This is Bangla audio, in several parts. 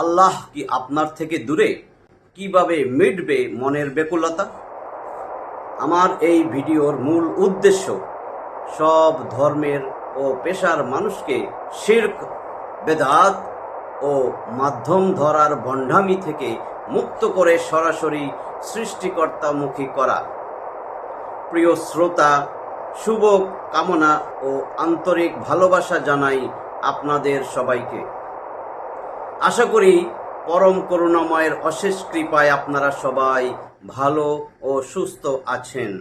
আল্লাহ কি আপনার থেকে দূরে? কিভাবে মিটবে মনের ব্যাকুলতা? আমার এই ভিডিওর মূল উদ্দেশ্য সব ধর্মের ও পেশার মানুষকে শিরক, বেদাত ও মাধ্যম ধরার ভণ্ডামি থেকে মুক্ত করে সরাসরি সৃষ্টিকর্তামুখী করা। প্রিয় শ্রোতা, শুভ কামনা ও আন্তরিক ভালোবাসা জানাই আপনাদের সবাইকে। আশা করি পরম করুণাময়ের অশেষ কৃপায় আপনারা সবাই ভালো ও সুস্থ আছেন।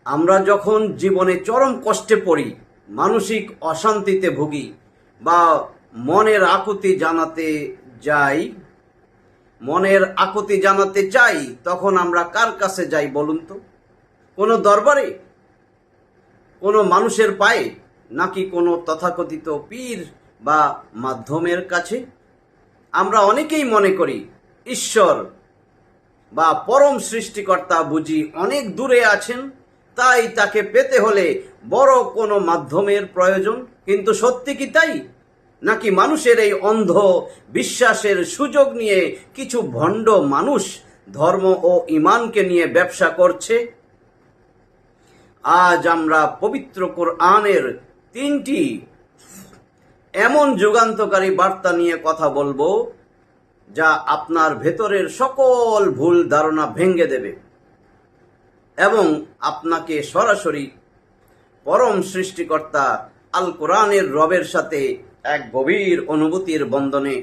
আমরা যখন জীবনে চরম কষ্টে পড়ি, মানসিক অশান্তিতে ভুগি বা মনের আকুতি জানাতে চাই, তখন আমরা কার কাছে যাই বলুন তো? কোনো দরবারে, কোনো মানুষের পায়ে, নাকি কোনো তথাকথিত পীর বা মাধ্যমের কাছে? আমরা অনেকেই মনে করি ঈশ্বর বা পরম সৃষ্টিকর্তা বুঝি অনেক দূরে আছেন, তাই তাকে পেতে হলে বড় কোনো মাধ্যমের প্রয়োজন। কিন্তু সত্যি কি তাই? নাকি মানুষের এই অন্ধ বিশ্বাসের সুযোগ নিয়ে কিছু ভণ্ড মানুষ ধর্ম ও ঈমানকে নিয়ে ব্যবসা করছে? আজ আমরা পবিত্র কোরআনের 3টি এমন যুগান্তকারী বার্তা নিয়ে কথা বলবো, যা আপনার ভেতরের সকল ভুল ধারণা ভেঙে দেবে এবং আপনাকে সরাসরি পরম সৃষ্টিকর্তা আল কোরআনের রবের সাথে এক গভীর অনুভূতির বন্ধনে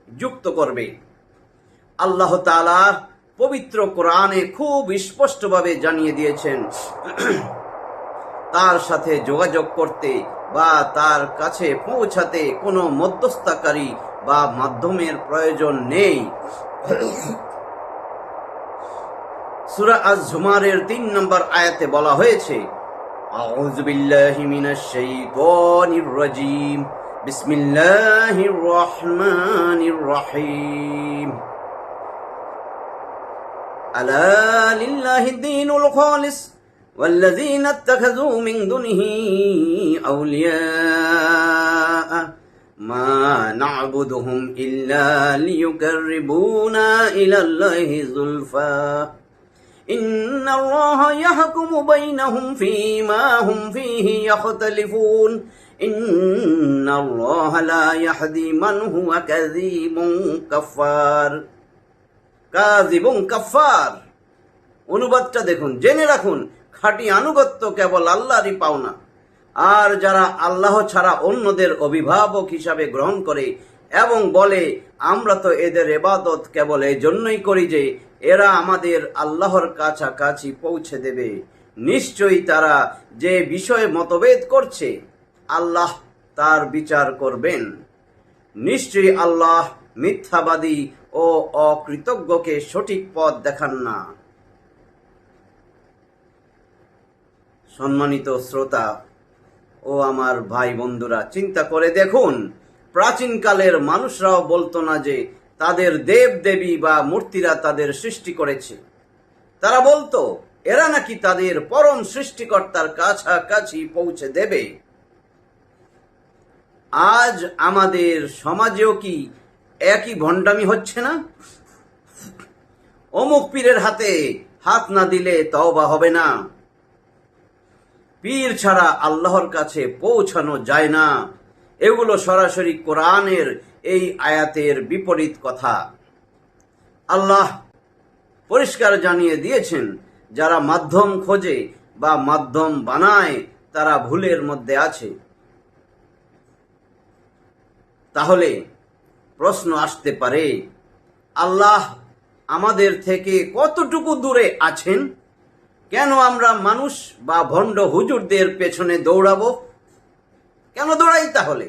যুক্ত করবে। আল্লাহ তাআলা পবিত্র কোরআনে খুব স্পষ্টভাবে জানিয়ে দিয়েছেন, তার সাথে যোগাযোগ করতে বা তার কাছে পৌঁছাতে কোনো মধ্যস্থতাকারী বা মাধ্যমের প্রয়োজন নেই। সূরা আজ-জুমারের 3 নম্বর আয়াতে বলা হয়েছে, আউযু বিল্লাহি মিনাশ শাইতানির রাজীম, বিসমিল্লাহির রহমানির রহিম। আলা লিল্লাহিদ দীনুল খালিস والذين اتخذوا من دونه أولياء ما نعبدهم إلا ليقربونا إلى الله زلفى إن الله يحكم بينهم فيما هم فيه يختلفون إن الله لا يهدي من هو كاذب كفار। অনুবাদটা দেখুন, জেনে রাখুন, খাঁটি আনুগত্য কেবল আল্লাহরই পাওনা। আর যারা আল্লাহ ছাড়া অন্যদের অভিভাবক হিসাবে গ্রহণ করে এবং বলে আমরা তো এদের ইবাদত কেবল এই জন্যই করি যে এরা আমাদের আল্লাহর কাছাকাছি পৌঁছে দেবে, নিশ্চয়ই তারা যে বিষয়ে মতভেদ করছে আল্লাহ তার বিচার করবেন। নিশ্চয়ই আল্লাহ মিথ্যাবাদী ও অকৃতজ্ঞকে সঠিক পথ দেখান না। সম্মানিত শ্রোতা ও আমার ভাই বন্ধুরা, চিন্তা করে দেখুন, প্রাচীনকালের মানুষরাও বলতো না যে তাদের দেব দেবী বা মূর্তিরা তাদের সৃষ্টি করেছে। তারা বলতো এরা নাকি তাদের পরম সৃষ্টিকর্তার কাছাকাছি পৌঁছে দেবে। আজ আমাদের সমাজেও কি একই ভণ্ডামি হচ্ছে না? অমুক পীরের হাতে হাত না দিলে তওবা হবে না, পীর ছাড়া আল্লাহর কাছে পৌঁছানো যায় না, এগুলো সরাসরি কোরআনের এই আয়াতের বিপরীত কথা। আল্লাহ পরিষ্কার জানিয়ে দিয়েছেন, যারা মাধ্যম খোঁজে বা মাধ্যম বানায় তারা ভুলের মধ্যে আছে। তাহলে প্রশ্ন আসতে পারে, আল্লাহ আমাদের থেকে কতটুকু দূরে আছেন? কেন আমরা মানুষ বা ভণ্ড হুজুরদের পেছনে দৌড়াবো? কেন দৌড়াই তাহলে?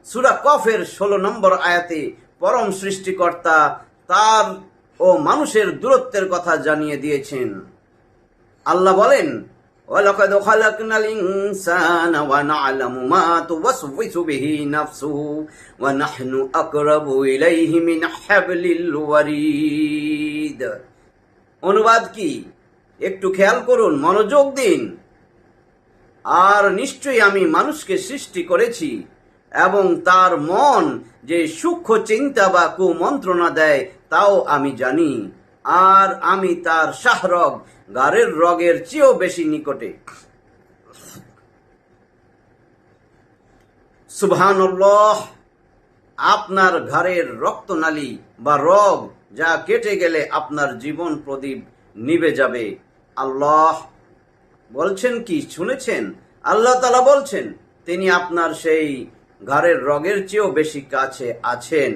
সূরা কফের 16 নম্বর আয়াতে পরম সৃষ্টিকর্তা তার ও মানুষের দূরত্বের কথা জানিয়ে দিয়েছেন। আল্লাহ বলেন, ওয়ালাকাদ খালাকনাল ইনসানা ওয়া না'লামু মা তুওয়াসওয়িসু বিহি নাফসুহু ওয়া নাহনু আকরাবু ইলাইহি মিন হাবলিল ওয়ারিদ। অনুবাদ কি? একটু খেয়াল করুন, মনোযোগ দিন। আর নিশ্চয়ই আমি মানুষকে সৃষ্টি করেছি এবং তার মন যে সূক্ষ্ম চিন্তা বা কুমন্ত্রণা দেয় তাও আমি জানি। আর আমি তার শাহরগ গারের রগের চেয়েও বেশি নিকটে। সুবহানাল্লাহ। আপনার ঘাড়ের রক্তনালী বা রগ যা কেটে গেলে আপনার জীবন প্রদীপ নিভে যাবে। আল্লাহ বলছেন কি শুনেছেন? আল্লাহ তাআলা বলছেন তিনি আপনার সেই ঘাড়ের রগের চেয়েও বেশি কাছে আছেন।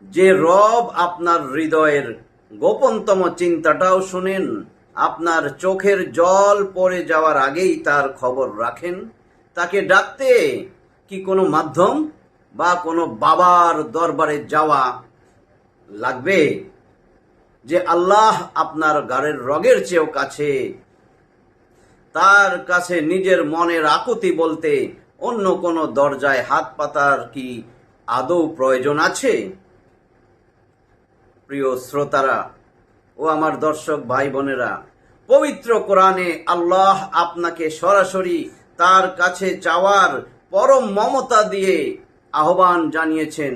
যে রব আপনার হৃদয়ের গোপনতম চিন্তাটাও শুনেন, আপনার চোখের জল পড়ে যাওয়ার আগেই তার খবর রাখেন, তাকে ডাকতে কি কোনো মাধ্যম বা কোনো বাবার দরবারে যাওয়া লাগবে? যে আল্লাহ আপনার ঘাড়ের রগের চেয়েও কাছে, তার কাছে নিজের মনের আকুতি বলতে অন্য কোনো দরজায় হাত পাতার কি আদৌ প্রয়োজন আছে? প্রিয় শ্রোতারা ও আমার দর্শক ভাই বোনেরা, পবিত্র কোরআনে আল্লাহ আপনাকে সরাসরি তার কাছে চাওয়ার পরম মমতা দিয়ে আহ্বান জানিয়েছেন।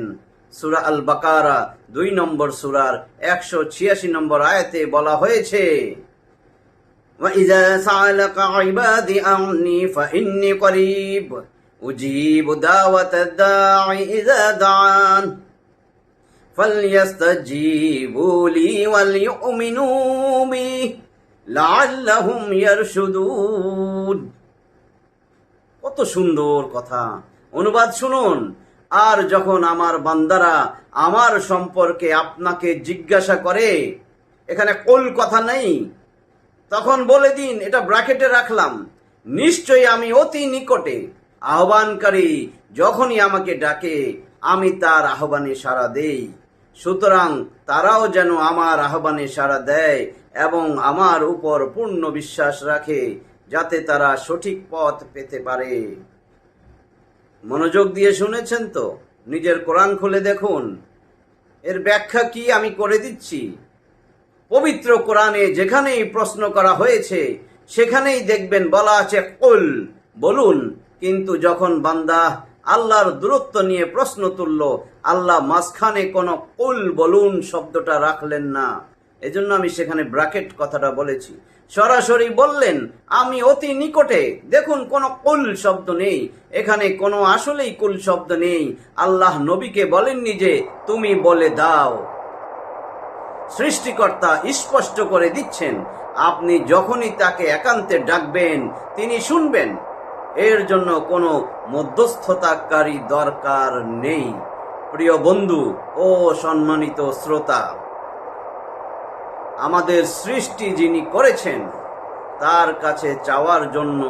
সূরা আল বাকারা 2 নম্বর সূরার 186 নম্বর আয়াতে বলা হয়েছে, وَإِذَا سَأَلَكَ عِبَادِي عَنِّي فَإِنِّي قَرِيبٌ أُجِيبُ دَعْوَةَ الدَّاعِ إِذَا دَعَانِ فَلْيَسْتَجِيبُوا لِي وَلْيُؤْمِنُوا بِي لَعَلَّهُمْ يَرْشُدُونَ। কত সুন্দর কথা। অনুবাদ শুনুন। আর যখন আমার বান্দারা আমার সম্পর্কে আপনাকে জিজ্ঞাসা করে, এখানে কুল কথা নেই, তখন বলে দিন, এটা ব্র্যাকেটে রাখলাম, নিশ্চয়ই আমি অতি নিকটে। আহ্বানকারী যখনই আমাকে ডাকে আমি তার আহ্বানে সাড়া দেই। সুতরাং তারাও যেন আমার আহ্বানে সাড়া দেয় এবং আমার উপর পূর্ণ বিশ্বাস রাখে, যাতে তারা সঠিক পথ পেতে পারে। মনোযোগ দিয়ে শুনেছেন তো? নিজের কোরআন খুলে দেখুন, এর ব্যাখ্যা কি আমি করে দিচ্ছি। পবিত্র কোরআনে যেখানেই প্রশ্ন করা হয়েছে সেখানেই দেখবেন বলা আছে কুল, বলুন। কিন্তু যখন বান্দা আল্লাহর দূরত্ব নিয়ে প্রশ্ন তুলল, আল্লাহ মাঝখানে কোনো কুল বলুন শব্দটা রাখলেন না। এজন্য আমি সেখানে ব্র্যাকেট কথাটা বলেছি। সরাসরি বললেন আমি অতি নিকটে। দেখুন, কোনো কুল শব্দ নেই এখানে, কোনো আসলেই কুল শব্দ নেই। আল্লাহ নবীকে বলেননি যে তুমি বলে দাও। সৃষ্টিকর্তা স্পষ্ট করে দিচ্ছেন আপনি যখনই তাকে একান্তে ডাকবেন তিনি শুনবেন। এর জন্য কোনো মধ্যস্থতাকারী দরকার নেই। প্রিয় বন্ধু ও সম্মানিত শ্রোতা, আমাদের সৃষ্টি যিনি করেছেন তার কাছে চাওয়ার জন্য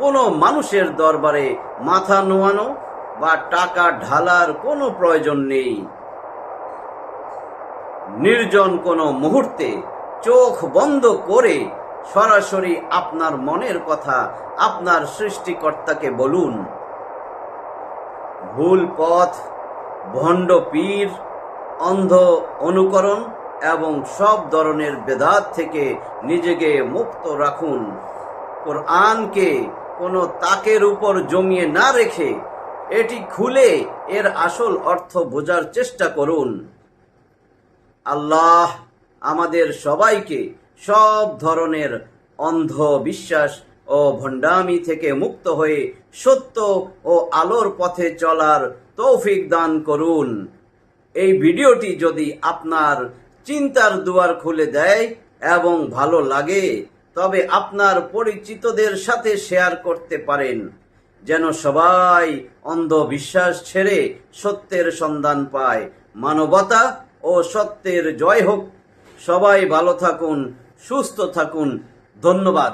কোনো মানুষের দরবারে মাথা নোয়ানো বা টাকা ঢালার কোনো প্রয়োজন নেই। নির্জন কোনো মুহূর্তে চোখ বন্ধ করে সরাসরি আপনার মনের কথা আপনার সৃষ্টিকর্তাকে বলুন। ভুল পথ, ভণ্ড পীর, অন্ধ অনুকরণ এবং সব ধরনের বেদাত থেকে নিজেকে মুক্ত রাখুন। কোরআনকে কোনো তাকের উপর জমিয়ে না রেখে এটি খুলে এর আসল অর্থ বোঝার চেষ্টা করুন। আল্লাহ আমাদের সবাইকে সব ধরনের অন্ধ বিশ্বাস ও ভণ্ডামি থেকে মুক্ত হয়ে সত্য ও আলোর পথে চলার তৌফিক দান করুন। এই ভিডিওটি যদি আপনার চিন্তার দুয়ার খুলে দেয় এবং ভালো লাগে, তবে আপনার পরিচিতদের সাথে শেয়ার করতে পারেন, যেন সবাই অন্ধবিশ্বাস ছেড়ে সত্যের সন্ধান পায়। মানবতা ও সত্যের জয় হোক। সবাই ভালো থাকুন, সুস্থ থাকুন। ধন্যবাদ।